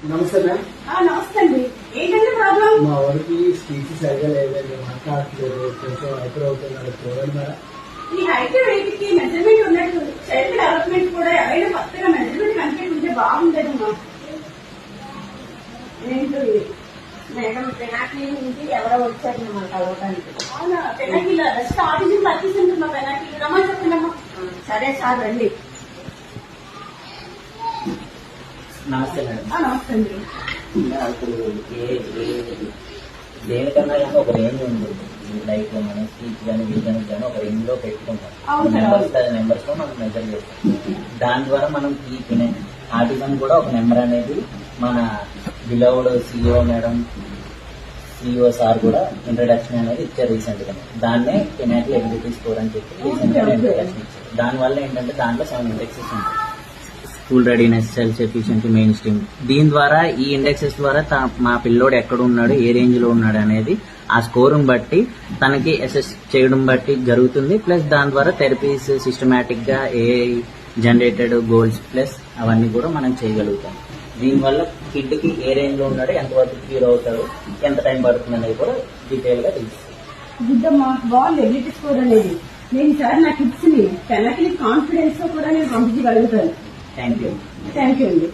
నమస్తే మ్యామ్. నమస్తే అండి. ఏంటంటే ప్రాబ్లం? మా వాడికి స్పీచ్ సరిగా లేదండి, మాట్లాడట్లేదు, కొంచెం హైపర్ అవుతున్నాడు. చూడండి మేడం. ఈ హైట్ వెయిట్ కి మెజర్మెంట్ ఉన్నట్టు చైల్డ్ డెవలప్మెంట్ కూడా ఎవరైనా కొత్తగా మెజర్మెంట్ కనిపెట్టి ఉంటే బాగుండేదమ్మా. ఏంటో మేడం పెనాకి నుంచి ఎవరో వచ్చారు మిమ్మల్ని కలవడానికి. అవునా? పెనాకిల జస్ట్ ఆఫీస్ పర్చేసింది మా పెనాకి రమ్మని చెప్పండి అమ్మా. సరే సార్ రండి. నమస్తే మేడం. నమస్తే అండి. ఇప్పుడు దేనికన్నా కానీ ఒక రేంజ్ ఉంది. లైక్ మనం స్పీచ్ కానీ విజన్ కానీ ఒక రేంజ్ లో పెట్టుకుంటాం. నెంబర్స్ లో మనం మెజర్ చేస్తాం. దాని ద్వారా మనం ఆర్టిజన్ కూడా ఒక నెంబర్ అనేది మన beloved CEO madam, CEO sir కూడా ఇంట్రడక్షన్ అనేది ఇచ్చారు రీసెంట్ గా. దాన్నే పెనాకి ఎబిలిటీ స్కోర్ అని చెప్పి రీసెంట్ గా ఇంట్రడక్షన్ ఇచ్చారు. దానివల్ల ఏంటంటే దాంట్లో 7 ఇండెక్సెస్ ఉంటాయి. School readiness, self efficiency, main stream. దీని ద్వారా ఈ ఇండెక్సెస్ ద్వారా మా పిల్లోడు ఎక్కడ ఉన్నాడు, ఏ రేంజ్ లో ఉన్నాడు అనేది ఆ స్కోర్ని బట్టి తనకి అసెస్ చేయడం బట్టి జరుగుతుంది. ప్లస్ దాని ద్వారా థెరపీస్ సిస్టమేటిక్ గా ఏ జనరేటెడ్ గోల్స్ ప్లస్ అవన్నీ కూడా మనం చేయగలుగుతాం. దీనివల్ల కిడ్ కి ఏ రేంజ్ లో ఉన్నాడు, ఎంతవరకు క్యూర్ అవుతాడు, ఎంత టైం పడుతుంది అనేది కూడా డీటెయిల్ గా తెలుస్తుంది. గుడ్డమ్మా, బాగుంది ఎబిలిటీ స్కోర్ అనేది. నేను ఈసారి నా కిడ్స్ ని పెనాకి కాన్ఫిడెన్స్ తో కూడా నేను పంపించగలుగుతాను. Thank you. థ్యాంక్ యూ అండి.